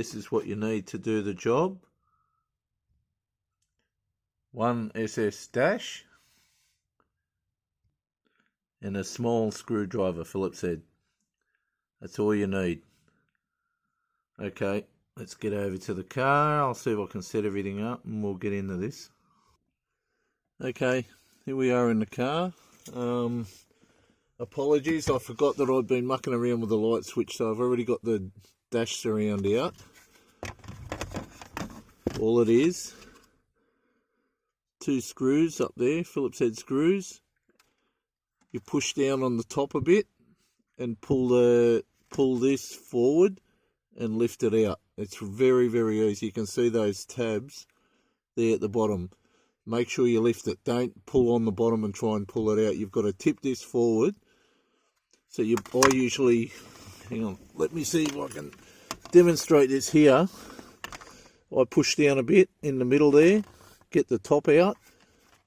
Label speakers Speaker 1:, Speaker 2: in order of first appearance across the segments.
Speaker 1: this is what you need to do the job. One SS dash and a small screwdriver, Phillips head. That's all you need. Okay, let's get over to the car. I'll see if I can set everything up and we'll get into this. Okay, here we are in the car. Apologies, I forgot that I'd been mucking around with the light switch, so I've already got the dash surround out. All it is, 2 screws up there, Phillips head screws. You push down on the top a bit and pull this forward and lift it out. It's very, very easy. You can see those tabs there at the bottom. Make sure you lift it. Don't pull on the bottom and try and pull it out. You've got to tip this forward. So I usually, hang on, let me see if I can demonstrate this here. I push down a bit in the middle there, get the top out,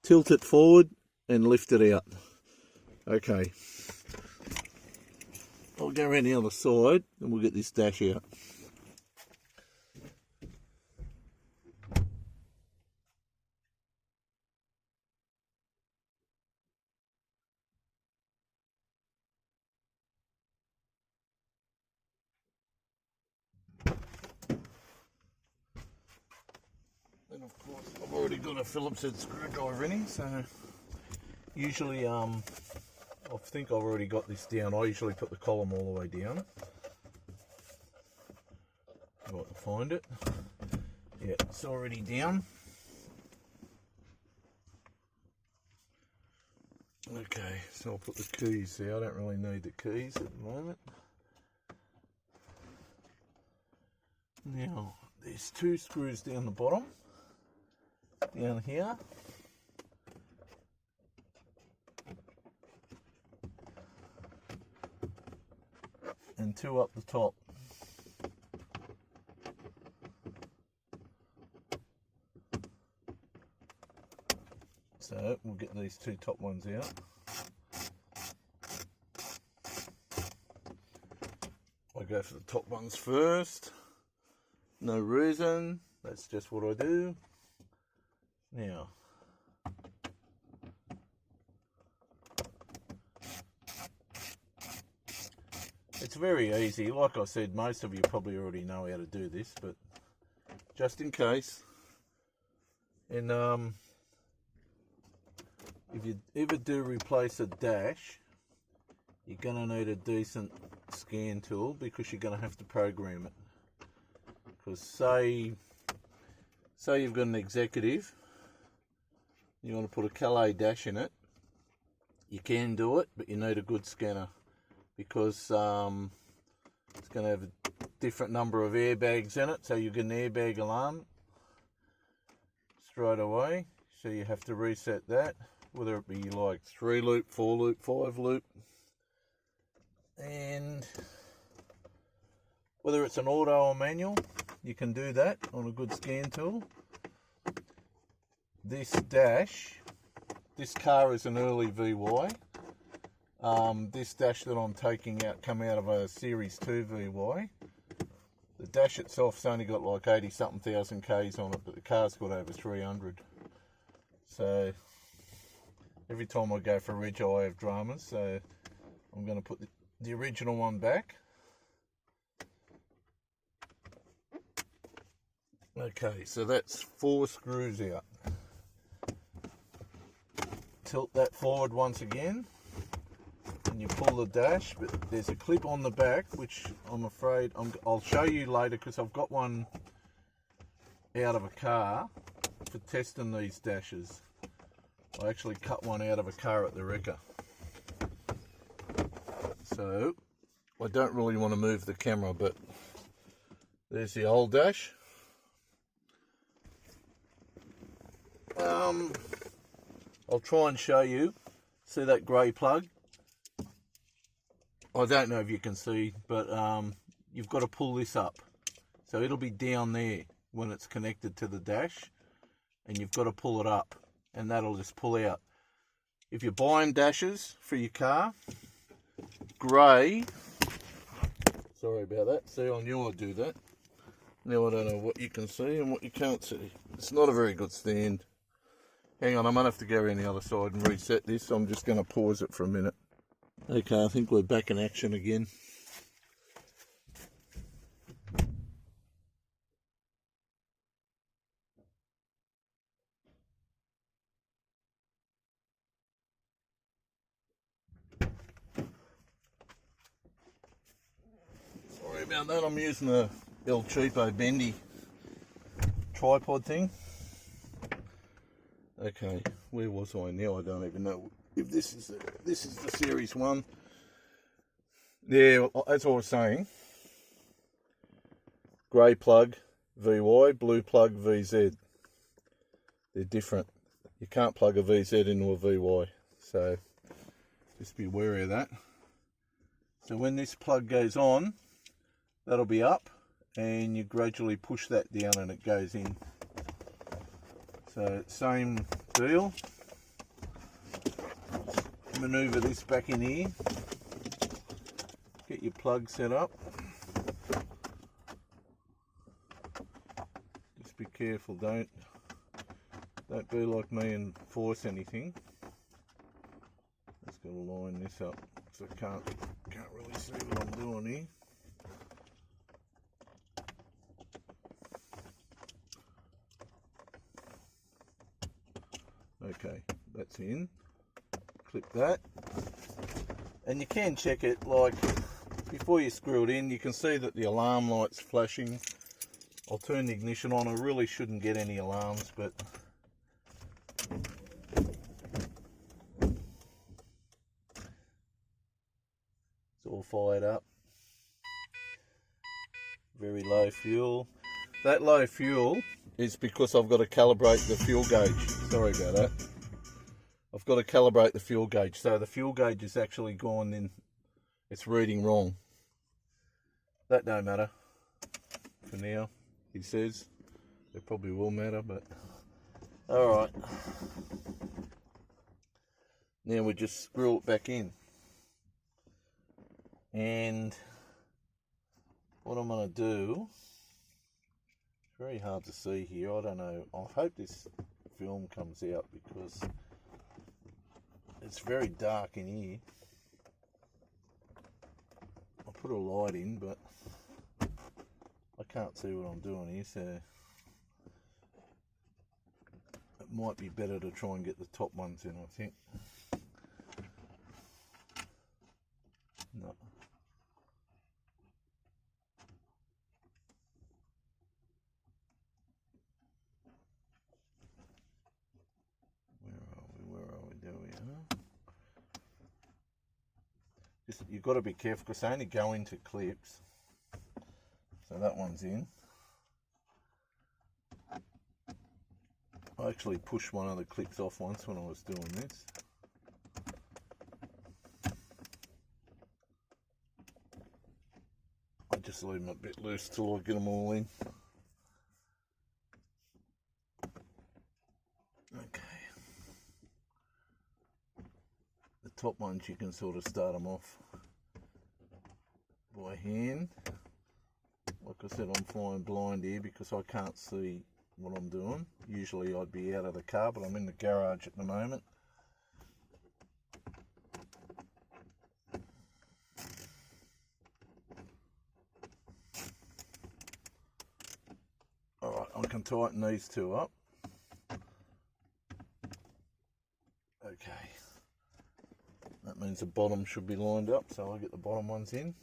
Speaker 1: tilt it forward and lift it out. Okay. I'll go around the other side and we'll get this dash out. And of course I've already got a Phillips head screwdriver in here, so usually I think I've already got this down. I usually put the column all the way down. If I can find it. Yeah, it's already down. Okay, so I'll put the keys there. I don't really need the keys at the moment. Now, there's 2 screws down the bottom, down here. And 2 up the top. So we'll get these 2 top ones out. I go for the top ones first. No reason, that's just what I do. Now, it's very easy. Like I said, most of you probably already know how to do this, but just in case. And if you ever do replace a dash, you're going to need a decent scan tool because you're going to have to program it. Because say you've got an executive, you want to put a Calais dash in it, you can do it, but you need a good scanner because it's going to have a different number of airbags in it, so you get an airbag alarm straight away, so you have to reset that, whether it be like 3 loop, 4 loop, 5 loop, and whether it's an auto or manual, you can do that on a good scan tool. This dash, this car is an early VY. This dash that I'm taking out come out of a Series 2 VY. The dash itself's only got like 80 something thousand Ks on it, but the car's got over 300. So every time I go for a reg I have dramas, so I'm going to put the original one back. Okay, so that's 4 screws out. Tilt that forward once again and you pull the dash, but there's a clip on the back which I'm afraid I'll show you later because I've got one out of a car for testing these dashes. I actually cut one out of a car at the wrecker. So I don't really want to move the camera, but there's the old dash. I'll try and show you. See that grey plug? I don't know if you can see, but you've got to pull this up. So it'll be down there when it's connected to the dash, and you've got to pull it up, and that'll just pull out. If you're buying dashes for your car, grey, sorry about that, see I knew I'd do that. Now I don't know what you can see and what you can't see. It's not a very good stand. Hang on, I might have to go around the other side and reset this, so I'm just going to pause it for a minute. Okay, I think we're back in action again. Sorry about that, I'm using the El Cheapo bendy tripod thing. Okay, where was I now? I don't even know if this is the series 1. Yeah, as I was saying, grey plug VY, blue plug VZ. They're different. You can't plug a VZ into a VY, so just be wary of that. So when this plug goes on, that'll be up, and you gradually push that down and it goes in. So same deal. Maneuver this back in here. Get your plug set up. Just be careful, don't be like me and force anything. Just got to line this up because I can't really see what I'm doing here. Okay, that's in. Clip that. And you can check it, like, before you screw it in, you can see that the alarm light's flashing. I'll turn the ignition on. I really shouldn't get any alarms, but it's all fired up. Very low fuel. That low fuel is because I've got to calibrate the fuel gauge. Sorry about that. I've got to calibrate the fuel gauge. So the fuel gauge is actually gone in. It's reading wrong. That don't matter for now, he says. It probably will matter, but alright. Now we just screw it back in. And what I'm going to do, it's very hard to see here, I don't know, I hope this film comes out because it's very dark in here. I'll put a light in, but I can't see what I'm doing here, so it might be better to try and get the top ones in, I think. No. Where are we? There we are. Just, you've got to be careful because they only go into clips. So that one's in. I actually pushed one of the clips off once when I was doing this. I just leave them a bit loose till I get them all in. Okay. The top ones you can sort of start them off by hand. Like I said, I'm flying blind here because I can't see what I'm doing. Usually I'd be out of the car, but I'm in the garage at the moment. Alright, I can tighten these two up. Okay. That means the bottom should be lined up, so I'll get the bottom ones in.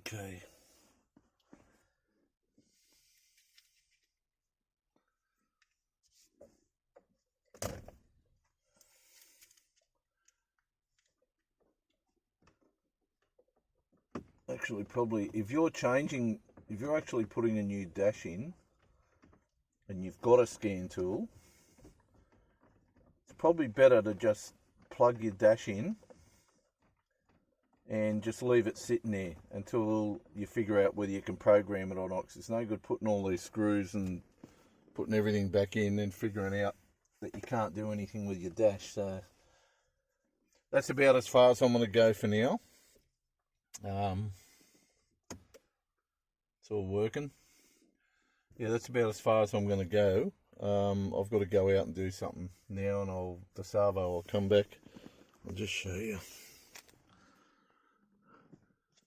Speaker 1: Okay. Actually, probably, if you're actually putting a new dash in, and you've got a scan tool, it's probably better to just plug your dash in and just leave it sitting there until you figure out whether you can program it or not. 'Cause it's no good putting all these screws and putting everything back in and figuring out that you can't do anything with your dash. So that's about as far as I'm going to go for now. It's all working. Yeah, that's about as far as I'm going to go. I've got to go out and do something now, and the servo will come back. I'll just show you.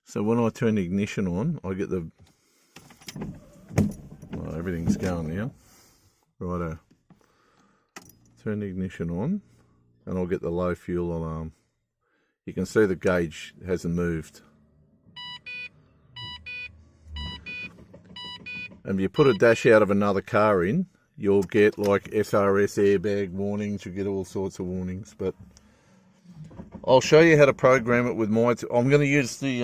Speaker 1: So when I turn the ignition on, I get the... Well, everything's going now. Righto. Turn the ignition on, and I'll get the low fuel alarm. You can see the gauge hasn't moved. And if you put a dash out of another car in, you'll get like SRS airbag warnings, you get all sorts of warnings. But I'll show you how to program it with my... I'm going to use the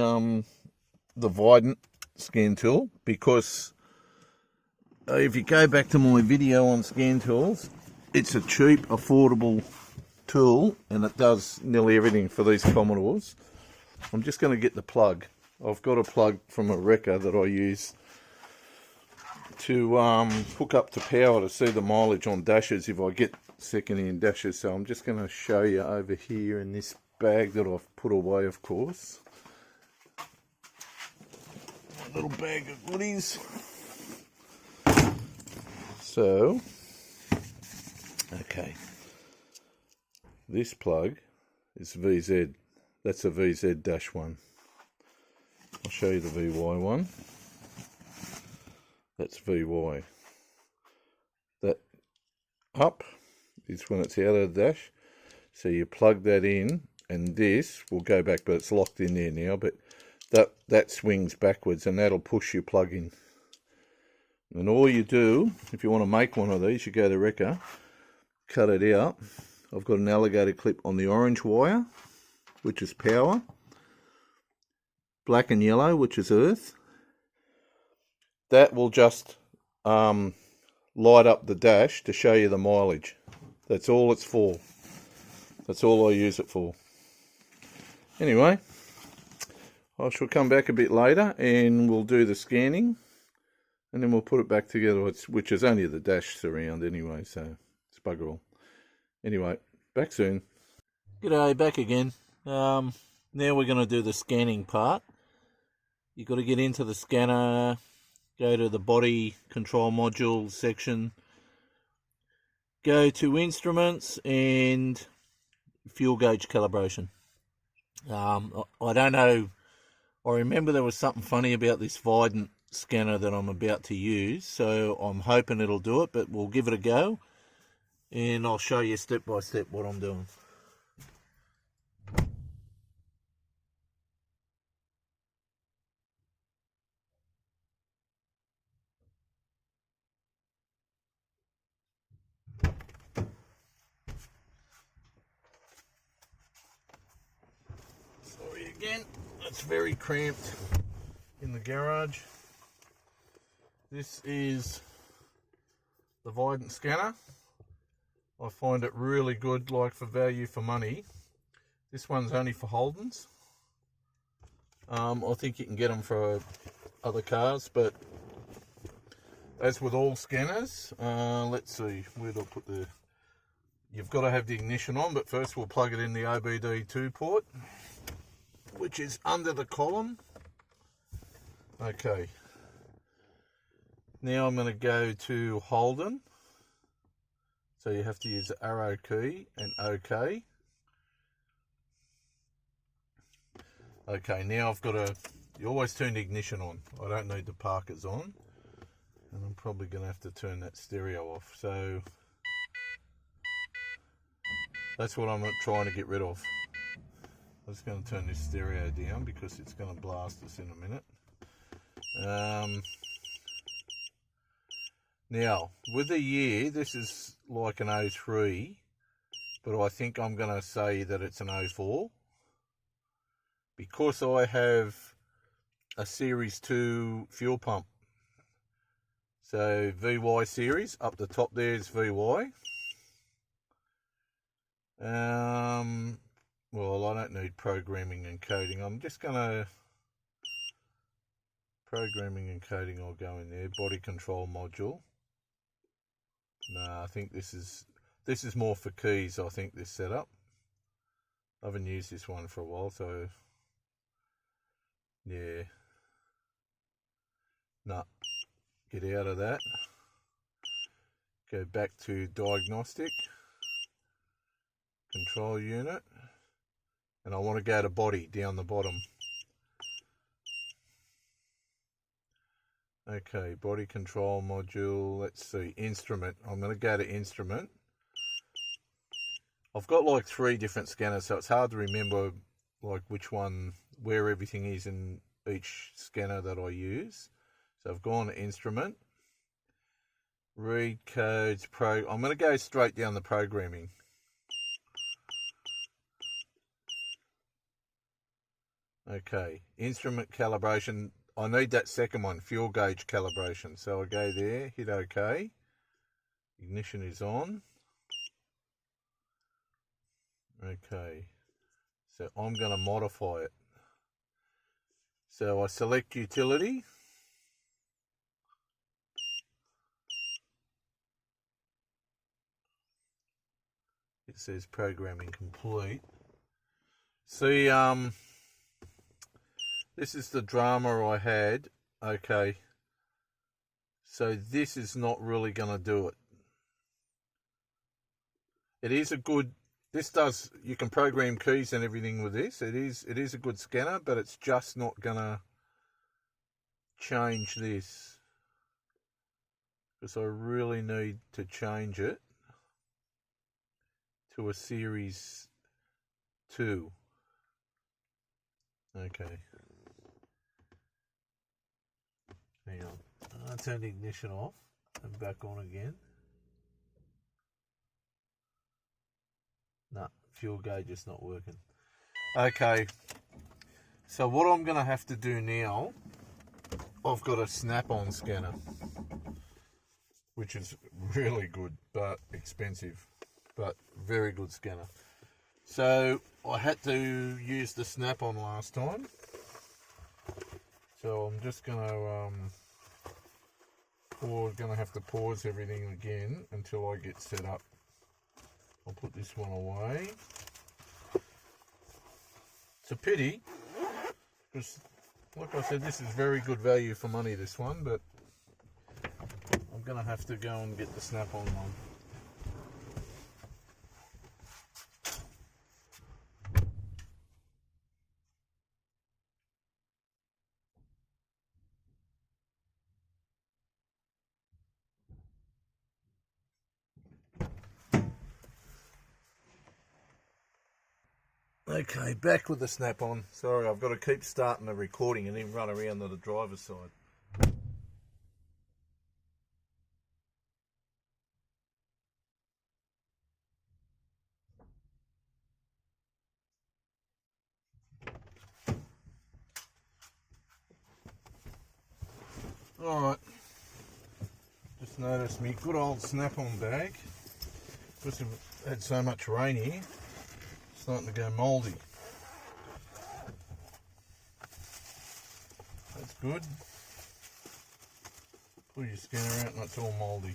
Speaker 1: Vidant scan tool, because if you go back to my video on scan tools, it's a cheap, affordable tool, and it does nearly everything for these Commodores. I'm just going to get the plug. I've got a plug from a wrecker that I use to hook up to power to see the mileage on dashes if I get second-hand dashes. So I'm just going to show you over here in this bag that I've put away, of course. A little bag of goodies. So, okay. This plug is VZ. That's a VZ-1. I'll show you the VY one. That's VY. That up is when it's out of the dash. So you plug that in, and this will go back, but it's locked in there now. But that swings backwards, and that'll push your plug in. And all you do, if you want to make one of these, you go to the wrecker, cut it out. I've got an alligator clip on the orange wire, which is power. Black and yellow, which is earth. That will just light up the dash to show you the mileage. That's all it's for. That's all I use it for. Anyway, I shall come back a bit later and we'll do the scanning, and then we'll put it back together, which is only the dash surround anyway, so it's bugger all. Anyway, back soon. G'day, back again. Now we're going to do the scanning part. You've got to get into the scanner, go to the body control module section, go to instruments and fuel gauge calibration. I don't know, I remember there was something funny about this Vidant scanner that I'm about to use, so I'm hoping it'll do it, but we'll give it a go and I'll show you step by step what I'm doing. Sorry again, it's very cramped in the garage. This is the Vidant scanner. I find it really good, like for value for money. This one's only for Holdens. I think you can get them for other cars, but as with all scanners, let's see, where do I put the... You've got to have the ignition on, but first we'll plug it in the OBD2 port, which is under the column. Okay. Now I'm going to go to Holden. So you have to use the arrow key and OK. Okay, now I've got to... You always turn the ignition on. I don't need the parkers on. And I'm probably going to have to turn that stereo off. So that's what I'm trying to get rid of. I'm just going to turn this stereo down because it's going to blast us in a minute. Now, with the year, this is like an 03, but I think I'm going to say that it's an 04. Because I have a Series 2 fuel pump. So, VY series, up the top there is VY. well, I don't need programming and coding. I'm just going to, programming and coding, I'll go in there. Body control module. No, I think this is more for keys, I think, this setup. I haven't used this one for a while, so yeah. No, get out of that. Go back to diagnostic, control unit, and I want to go to body down the bottom. Okay, body control module, let's see, instrument. I'm going to go to instrument. I've got like 3 different scanners, so it's hard to remember like which one, where everything is in each scanner that I use. So I've gone to instrument, read codes, I'm going to go straight down the programming. Okay, instrument calibration. I need that second one, fuel gauge calibration. So I go there, hit OK. Ignition is on. Okay, so I'm going to modify it. So I select utility. It says programming complete. See, this is the drama I had. Okay, so this is not really going to do it. It is a good, this does, you can program keys and everything with this. It is a good scanner, but it's just not going to change this. Because I really need to change it to a series 2. Okay. Hang on. I'll turn the ignition off and back on again. No, fuel gauge is not working. Okay. So what I'm going to have to do now, I've got a snap-on scanner, which is really good but expensive, but very good scanner. So I had to use the snap-on last time. So I'm just going to have to pause everything again until I get set up. I'll put this one away. It's a pity, because like I said, this is very good value for money, this one, but I'm going to have to go and get the snap-on one. Okay, back with the snap-on. Sorry, I've got to keep starting the recording and then run around to the driver's side. Alright, just noticed me good old snap-on bag, because we've had so much rain here, it's starting to go mouldy. That's good. Pull your scanner out and it's all mouldy.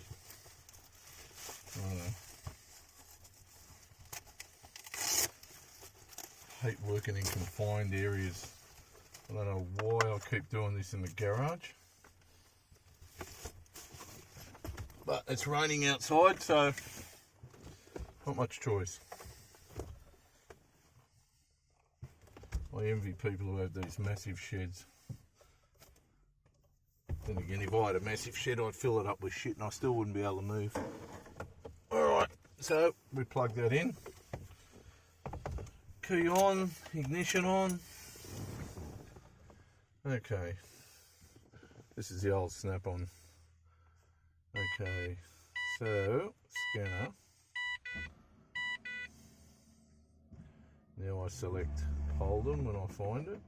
Speaker 1: I hate working in confined areas. I don't know why I keep doing this in the garage. But it's raining outside, so not much choice. I envy people who have these massive sheds. Then again, if I had a massive shed, I'd fill it up with shit and I still wouldn't be able to move. Alright, so we plug that in. Key on, ignition on. Okay, this is the old snap-on. Okay, so scanner. Now I select Holden when I find it,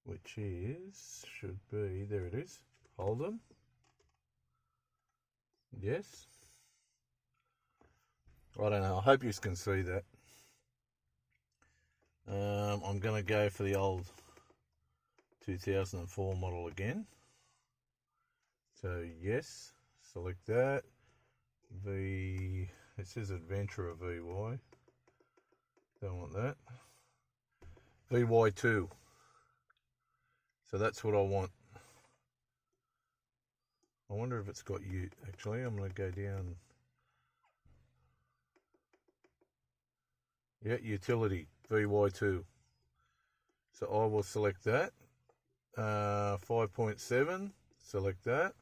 Speaker 1: which is, should be, there it is, Holden. Yes. I don't know. I hope you can see that. I'm going to go for the old 2004 model again. So yes, select that. It says Adventurer VY. Don't want that. VY2. So that's what I want. I wonder if it's got you. Actually, I'm going to go down. Yeah, utility, VY2. So I will select that. 5.7, select that.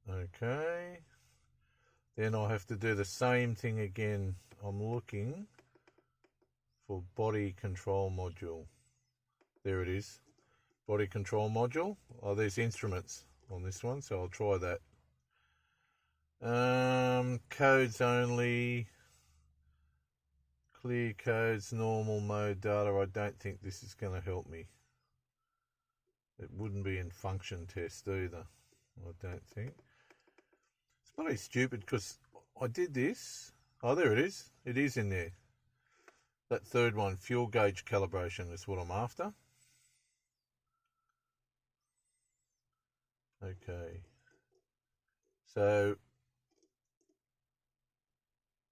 Speaker 1: Okay. Then I'll have to do the same thing again. I'm looking for body control module. There it is. Body control module. Oh, there's instruments on this one, so I'll try that. Codes only. Clear codes, normal mode data. I don't think this is going to help me. It wouldn't be in function test either, I don't think. It's probably stupid because I did this. Oh, there it is. It is in there. That third one, fuel gauge calibration, is what I'm after. Okay. So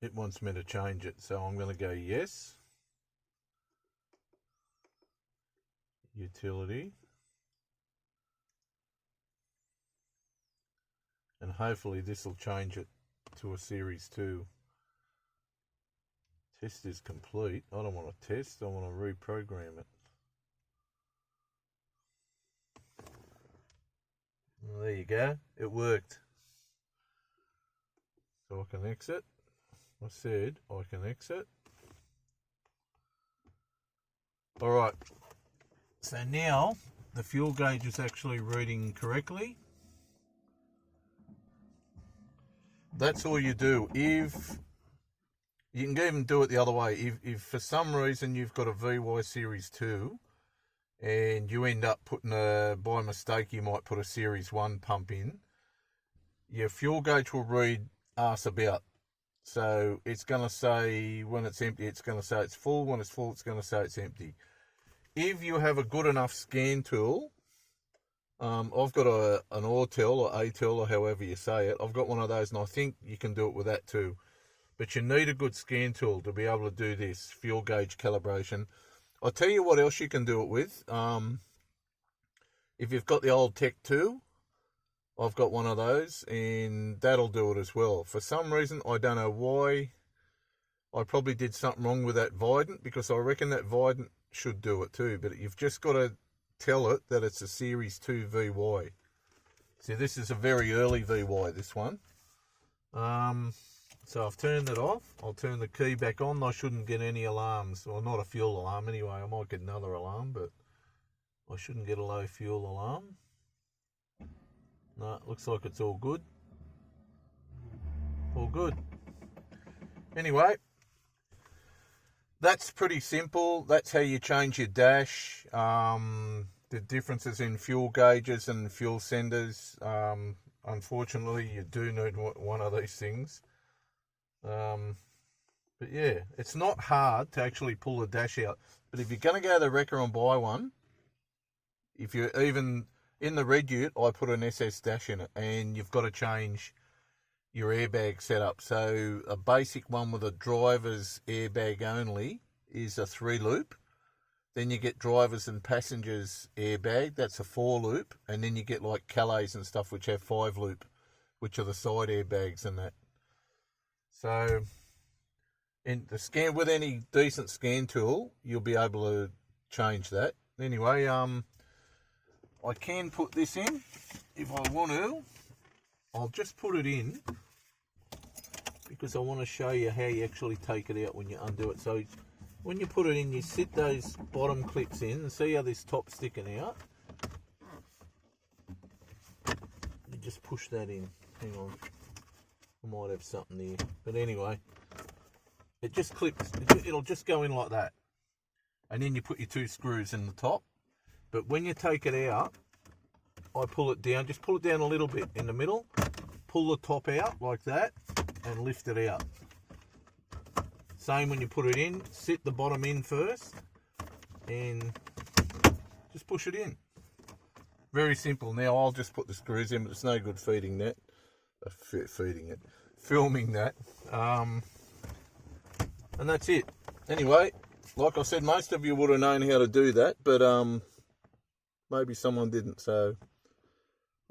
Speaker 1: it wants me to change it, so I'm going to go yes. Utility. And hopefully this will change it to a series 2. Test is complete. I don't want to test, I want to reprogram it. Well, there you go, it worked. So I can exit. I said I can exit. Alright, so now the fuel gauge is actually reading correctly. That's all you do. If you can even do it the other way, if for some reason you've got a VY Series 2 and you end up putting by mistake you might put a Series 1 pump in, your fuel gauge will read arse about. So it's going to say when it's empty, it's going to say it's full. When it's full, it's going to say it's empty. If you have a good enough scan tool, I've got an Autel or ATEL or however you say it. I've got one of those, and I think you can do it with that too. But you need a good scan tool to be able to do this fuel gauge calibration. I'll tell you what else you can do it with. If you've got the old Tech 2, I've got one of those, and that'll do it as well. For some reason, I don't know why. I probably did something wrong with that Vidant, because I reckon that Vidant should do it too. But you've just got to tell it that it's a Series 2 VY. See, this is a very early VY, this one. So I've turned it off. I'll turn the key back on. I shouldn't get any alarms. Well, not a fuel alarm anyway. I might get another alarm, but I shouldn't get a low fuel alarm. No, it looks like it's all good. All good. Anyway, that's pretty simple. That's how you change your dash. The differences in fuel gauges and fuel senders. Unfortunately, you do need one of these things. But yeah, it's not hard to actually pull the dash out. But if you're going to go to the wrecker and buy one, if you're even in the Red Ute, I put an SS dash in it, and you've got to change your airbag setup. So a basic one with a driver's airbag only is a 3-loop. Then you get drivers and passengers airbag, that's a 4-loop, and then you get like Calais and stuff which have 5-loop, which are the side airbags and that. So in the scan, with any decent scan tool, you'll be able to change that. Anyway, I can put this in if I want to. I'll just put it in because I want to show you how you actually take it out when you undo it. So when you put it in, you sit those bottom clips in and see how this top's sticking out. You just push that in. Hang on. I might have something there. But anyway, it just clips. It'll just go in like that. And then you put your 2 screws in the top. But when you take it out, I pull it down. Just pull it down a little bit in the middle. Pull the top out like that. and lift it out. Same when you put it in, sit the bottom in first and just push it in. Very simple. Now I'll just put the screws in, but it's no good filming that. And that's it. Anyway, like I said, most of you would have known how to do that, but maybe someone didn't. So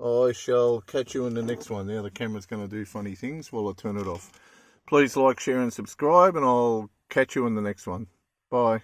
Speaker 1: I shall catch you in the next one. Now the camera's going to do funny things while I turn it off. Please like, share and subscribe, and I'll catch you in the next one. Bye.